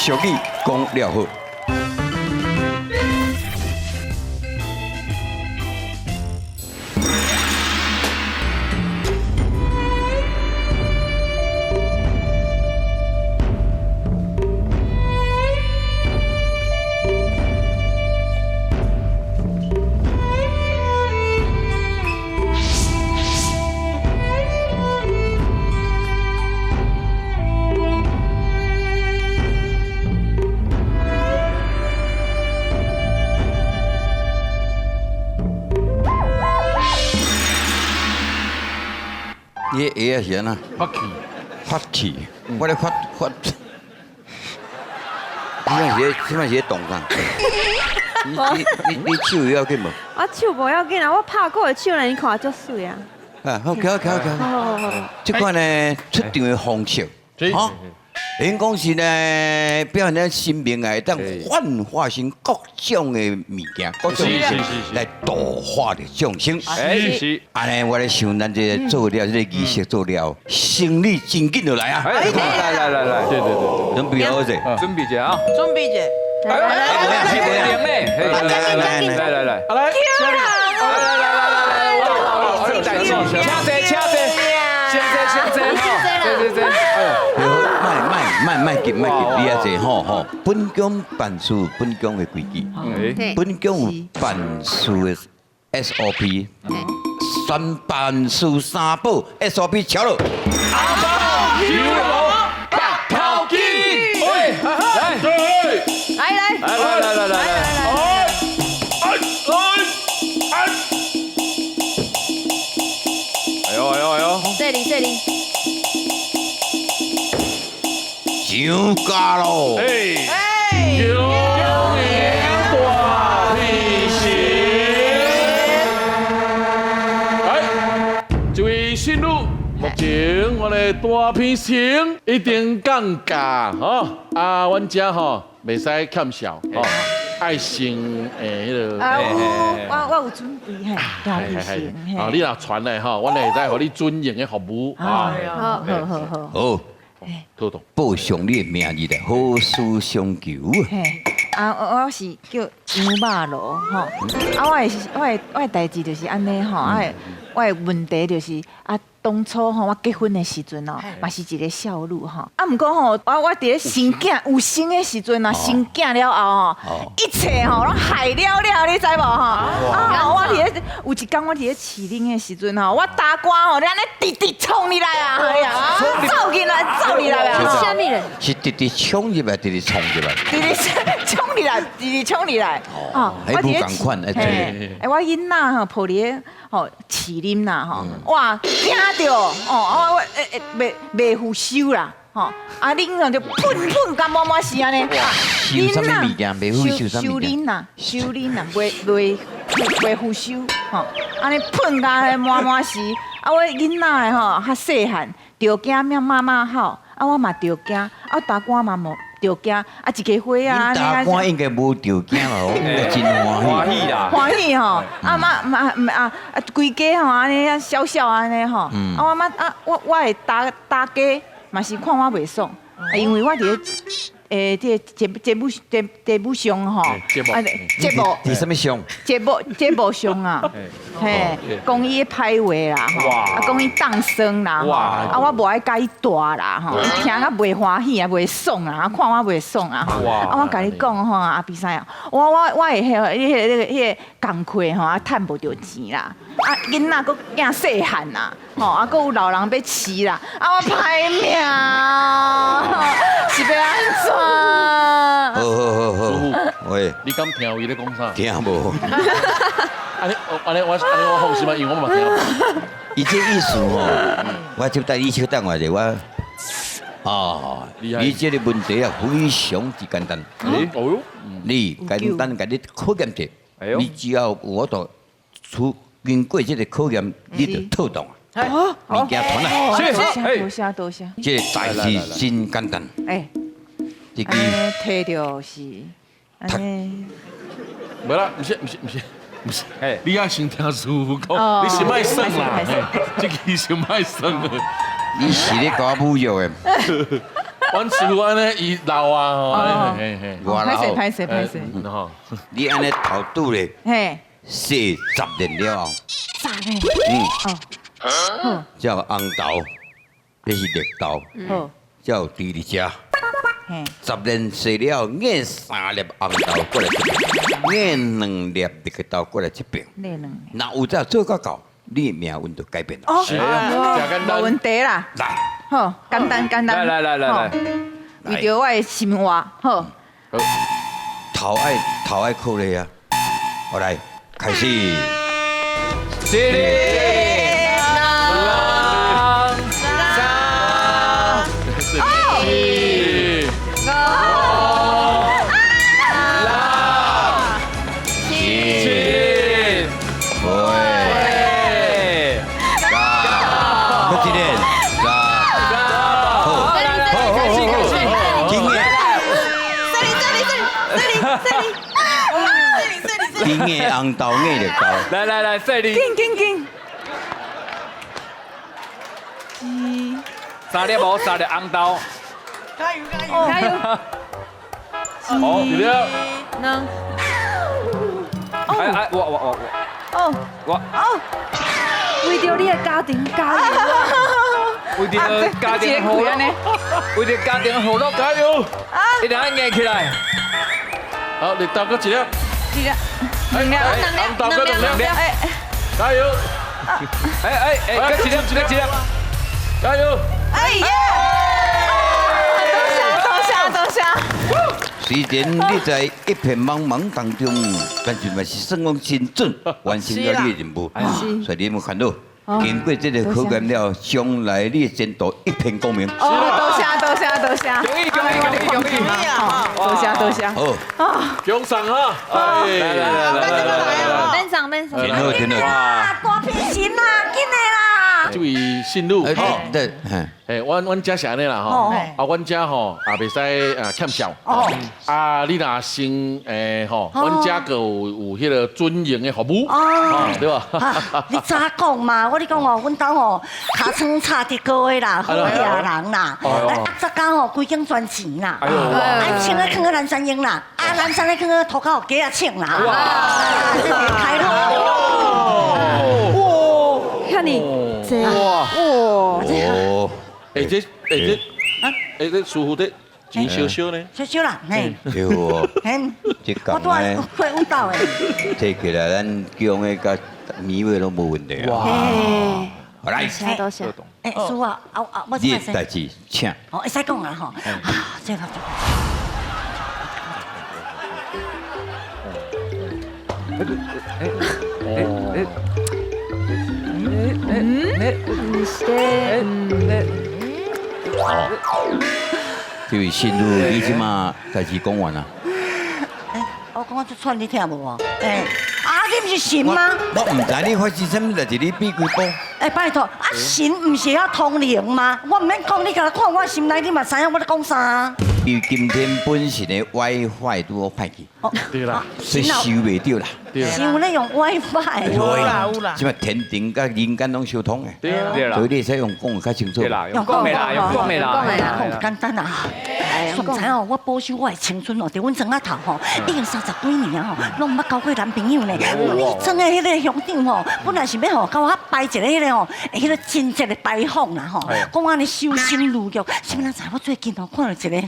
俗语讲了好。你个鞋啊是安那？发气，我咧发。什么鞋动啊？你手有要紧无？我手无要紧啊，我拍过的手呢，你看足水啊。啊，好，瞧。好。这款呢出场的方式，哈，因讲是呢表现咱生命啊，当幻化成各种的物件，各种来度化的众生。是。安尼我咧想，咱这做了这个仪式做了，生理真紧就来啊！来，对，准备好者，准备一下啊，准备者，来，卖急，你啊坐吼，本宫办事本宫的规矩，本宫有办事的 SOP， 三办事三宝 SOP 敲了。这里，上架咯！这位新妇，目前我的大片型一定降价哈阮家吼袂使欠笑吼，爱心迄个。我有准备嘿，大片型嘿。你若传来吼，阮会使互你尊严的服务啊。好，妥当。报上你的名字来，好事相求。嘿，我是叫牛马罗吼，我的代志就是安尼吼，我的问题就是当初吼我结婚的时阵哦，嘛是一个少女吼，毋过吼，我伫咧生囝有生的时阵啊，生囝了后吼，一切吼拢害了，你知无吼？我伫咧有一天我伫咧饲恁的时阵吼，我大官吼，你安尼直冲你来啊，哎呀，走进来啊！下面人是直直冲入来，直直冲入来。直冲你来，哦，还不赶快哎！我囡仔吼抱咧吼饲恁啦吼，哇惊着哦，我袂付收啦吼，恁就喷干满是安尼。收什么物件？袂付收什么物件？收恁啦，袂付收吼，安尼喷干满是，我囡仔吼较细汉，着惊命妈妈好，我嘛着惊，大官嘛无。着惊一个花啊！大官应该无着惊咯，应该真欢喜啦，欢喜吼！规家吼安尼小安尼吼，我会大家嘛是看我袂爽，因为我伫咧这节目上吼，节目你什么上？节目上啊，嘿，讲伊歹话啦，吼，讲伊当生啦，我无爱甲伊大啦，吼，听甲袂欢喜啊，袂爽啊，看我袂爽啊，我甲你讲吼，比赛啊，我会迄个工课吼，趁无着钱啦，囡仔佫囝细汉呐，吼，佫有老人要饲啦，我歹命，是要安怎？好，喂，你敢听有伊咧讲啥？听无？安尼我放心啊，因为我嘛听无。伊这意思吼，我就带你稍等下者，你这个问题啊非常之简单。你简单甲你考验者，你只要我到经过这个考验，你就透懂。物件传来，多谢。这个代志真简单。这个摕着是安尼。无啦，毋是，你要先听师傅讲，你是卖算啦，这个是卖算的。你是咧搞侮辱的。阮师傅安尼伊老啊吼，哦嘿嘿，我老拍谁，吼，你安尼头拄咧嘿，洗10年了后，咋呢？嗯，才有红豆，这是绿豆，好，才有猪伫遮。嘿， 10年洗了，硬3粒红豆过来一边，硬2粒绿豆过来一边。那两那有这做到到，你的命运就改变了。哦，是啊，真简无单。问题啦。来，好，简单。来，为着我的心话，好，头爱靠咧啊！好来，开始。金的红豆硬绿豆，来，这里紧， 3粒无3粒红豆，加油！好，一了，能哎，我，为着你的家庭加油！为着家庭和乐，为着家庭和乐，加油！一定要硬起来。好，绿豆搁一粒，两粒，红豆搁2粒，哎，加油！哎，搁一粒，加油！哎呀！多谢。虽然你在一片茫茫当中，但是嘛是算讲真准完成了你的任务，所以你有没有看到？经过这个考验了，将来你的前途一片光明。多谢。恭喜！多谢。好，奖赏哈！来，边上。挺好。大片心啦，紧的啦。这位信女，吼，对，阮家是安尼啦吼，阮家吼也袂使欠笑，你若先吼，阮家个有迄个尊严的服务，对吧？你早讲嘛，我你讲哦，阮兜吼尻川差得高的啦，好野人啦，昨天吼规间赚钱啦，穿咧囥个南山鹰啦，南山咧囥个涂骹鸡仔穿啦，开看你这哦，这师傅这钱少少呢，少啦，嘿，对哦，这我讲呢，会阮兜的，摕起来咱姜的甲米味都无问题啊。好来，多谢。师傅啊，我你先的代志请。哦，会使讲啊吼，这个。这位信女，你即马代志讲完啊？我讲这串你听无哦？你不是神吗？我唔知你发生什么代志，你比几步？拜托，神唔是要通灵吗？我唔免讲，你甲看我心内，你嘛知影我咧讲啥？因为今天本身的 WiFi 都歹去，对啦，所以收袂到啦。是有咧用 WiFi。有啦。即嘛天庭甲人间拢相通的，对啦所以你使用讲较清楚。对啦，用讲的啦，讲简单啊！上知哦，我保守我的青春哦，伫阮庄仔头吼，已经30几年啊吼，拢毋捌交过男朋友呢。阮迄庄的迄个乡长吼，本来是要吼甲我摆一个迄个吼，迄个真正的拜访啦吼，讲我安尼修心如玉。什么人知我最近吼看到一个。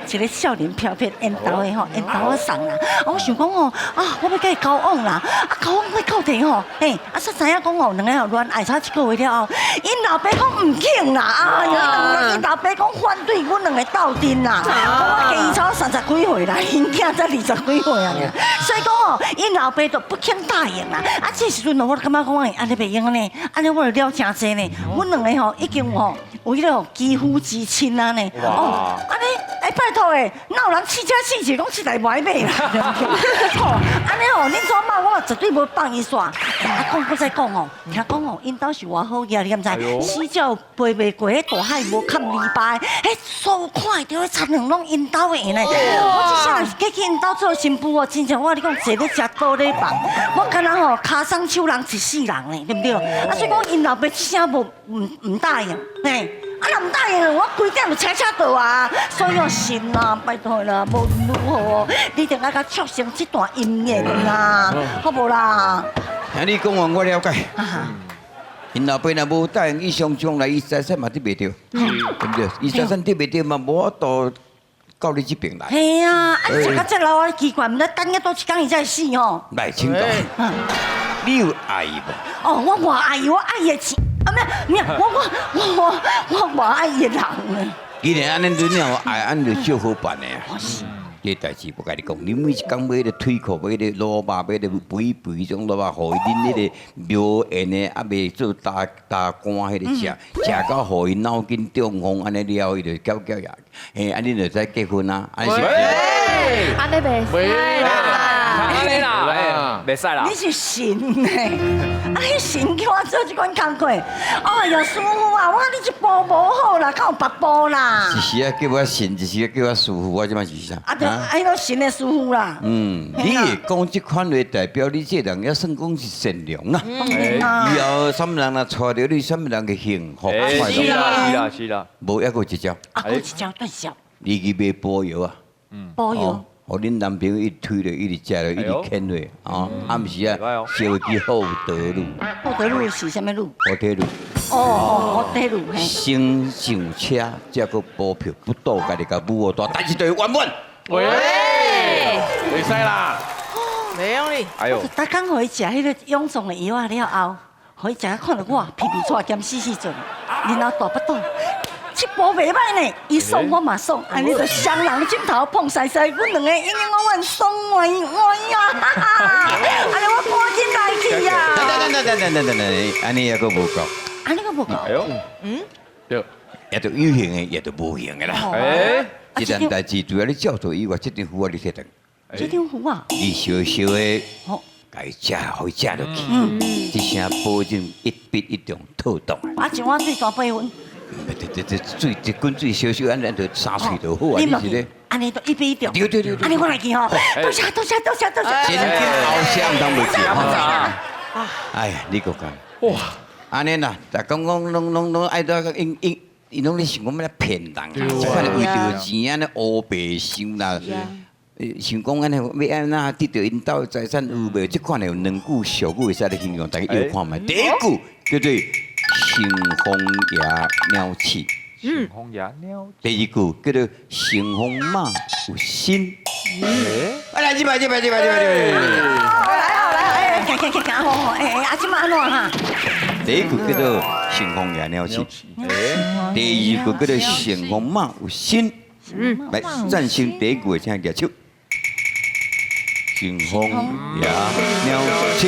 一个少年飘飘缘投的吼，缘投我送啦。我想讲哦，我要甲伊交往啦。交往要到底吼，煞知影讲哦，两个吼恋爱差1个月了后，因老爸讲唔肯啦，因老爸讲反对阮两个斗阵啦。我加伊差30几岁啦，因囝才20几岁啊。所以讲哦，因老爸就不肯答应啦。这时阵我感觉讲安尼袂用呢，安尼我就了真济呢。阮两个吼已经吼有迄个肌肤之亲啊呢。安尼。拜托诶，哪有人饲只饲是讲饲台袂买啦？吼，安尼吼，恁怎骂我绝对无放伊煞。我再讲哦，听讲哦，因兜是偌好嘢，你敢知？死鸟飞袂过迄大海，无看篱笆，迄所有看到迄田园拢因兜的呢。我即下嫁去因兜做新妇哦，真正我你讲坐咧食倒咧房，我敢若吼骹松手人一世人呢，对不对？所以讲因老爸一声无唔答应，啊，若唔答应，我规点就车到啊！所以神啊，拜托啦，无论如何哦，你一定要甲促成这段姻缘啦，好无啦？啊，你讲完我了解。啊，因老爸若无答应，伊上将来伊财产嘛得袂着，对不对？伊财产得袂着嘛，无法度到你这边来。系啊，啊，你食到这老啊奇怪，唔知等一多一天伊才死哦。来，请讲。你有爱伊无？哦，我偌爱伊，我爱伊的钱，啊没有，我偌爱伊的人呢。既然安尼你若爱，安就少好办的啊。这代志我甲你讲，你每一工买咧腿裤，买咧萝卜，买咧肥肥种萝卜，互伊恁迄个苗缘的，啊袂做大干迄个食，食到互伊脑筋中风，安尼了伊就搅搅呀，嘿，安尼就使结婚啊，安尼是。安尼袂使啦，安尼啦，袂使啦你。是神呢？啊，迄神叫我做这款工课，哎呀，师傅啊，我你这步无好啦，敢有别步啦？一时啊叫我神，一时啊叫我师傅，我即摆是啥？啊，就迄个神的师傅啦。你会讲这款话，代表你这人也算讲是善良啦。当然啦以后什么人若娶着你，什么人嘅幸福快是乐。啦是啦，无一个一招，啊，有一招对招，你去买保药啊。保佑。互恁男朋友一直推着，一直食着，一直牵落，暗时啊，烧去厚德路，厚德路是啥物路？好铁路，哦，厚德路嘿。先上车，才个补票，不到家己甲母大，代志就会圆满。喂，袂使啦。没用你。哎呦，逐工互伊食迄个臃肿的药啊了后，互伊食啊看到我皮皮出来兼死死阵，然后大不倒。这步袂歹呢，伊爽我嘛爽，安尼就双人枕头碰西西，阮两个永远我阮爽歪歪呀！安尼我赶紧来去呀！等，安尼也个无够，安尼我无讲。哎呦，对，也就有形的，也就无形的啦。哎，这件代志除了你照做以外，这张符啊你摕等，这张符啊，你小小的，好，该食互伊食落去，这声保证一笔一中透动。啊，一碗水大8分。这水，这滚水小小，安就三喙就好啊！你是咧？安尼都一比一中。对。安尼我来去吼，多谢。真紧后声当袂记哈。哎呀，你个讲哇，安尼啦，但讲拢爱到因拢咧想讲要来骗人啊，即款为着钱安尼乌白想啦。想讲安尼要安那得到因兜财产有无？即款有两句俗语会使咧形容，大家要看觅。第一句叫做乘风野鸟鼠，红牙鸟，第二句叫做乘风马有心。来，这摆。来，好，啊，即马安怎哈？第一句叫做乘风野鸟鼠，第二句叫做乘风马有心。来，赞成第一句的请举手。乘风野鸟鼠。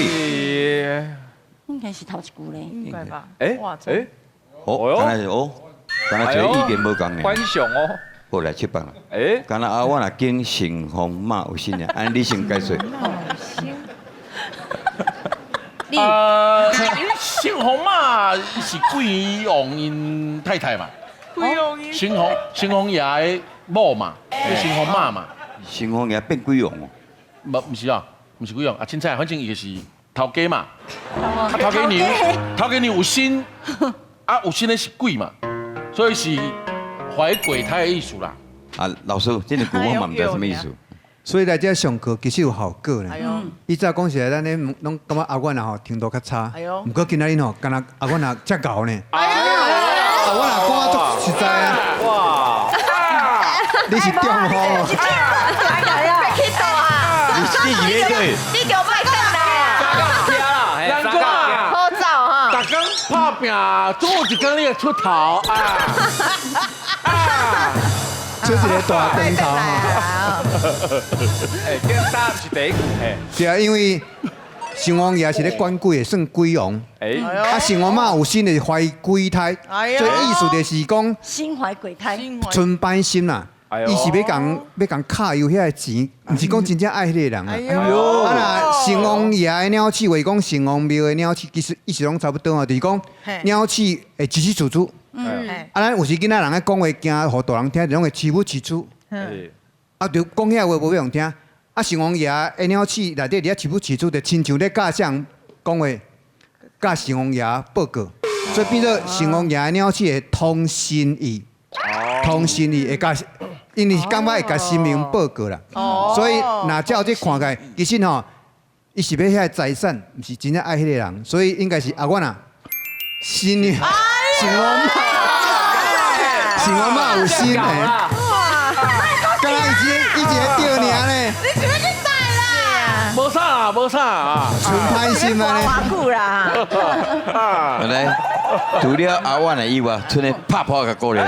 应该是头一句咧。应该吧？哎哇，哎，哦，刚才是哦，刚才这意见无共呢。浣熊哦，好来七棒啦。哎，刚才我若经乘风马有心呀，安你先解说。姓洪嘛是贵王因太太嘛，姓洪爷的某嘛，叫姓洪妈嘛。乘风野变鬼王哦。不是啊，不是贵王啊，凊彩反正伊就是头家嘛。头家娘有心，啊有心的是鬼嘛，所以是怀鬼胎的意思啦。啊，老师，这个句我嘛唔知什么意思。所以来这上课其实有效果呢。哎呦，以早讲起来，咱咧拢感觉阿阮啊吼程度较差哎呦，毋过今仔日吼，敢若阿阮啊遮高呢。阿阮啊讲啊足实在啊。哇，你是中吼。你是咩对？你给我卖干啦！难怪啊，好早哈！大家拍拼，总有一天你会出头啊！出一个大灯头吼。哎，这答是第一句，哎，对啊，因为城隍爷是咧管鬼的，算鬼王。哎，啊，城隍妈有心的怀鬼胎，哎所以意思就是讲心怀鬼胎。存般心啦。伊是要讲卡有遐个钱，毋是讲真正爱迄个人啊。哎呦啊那城隍爷的鸟鼠，或讲城隍庙的鸟鼠，其实意思拢差不多啊，就是讲鸟鼠会吱吱喳喳。啊，咱有时囡仔人咧讲话，惊互大人听，就拢会欺负饲主。啊，就讲遐话无要人听。啊，城隍爷的鸟鼠内底伫遐欺负饲主，就亲像咧教啥人讲话，教城隍爷报告。所以变做成王爷的鸟鼠会通心意，通心意会甲，因为感觉会甲神明报告啦。所以若照这看起来，其实吼，伊是要遐财产，毋是真正爱迄个人，所以应该是阿阮啊，心呢，成王妈，成王妈有心诶。刚刚一直钓尔呢，无啥啊，无啥啊，纯歹心啊呢。偌久啦。来，除了阿婉的以外，剩的拍拍个过来。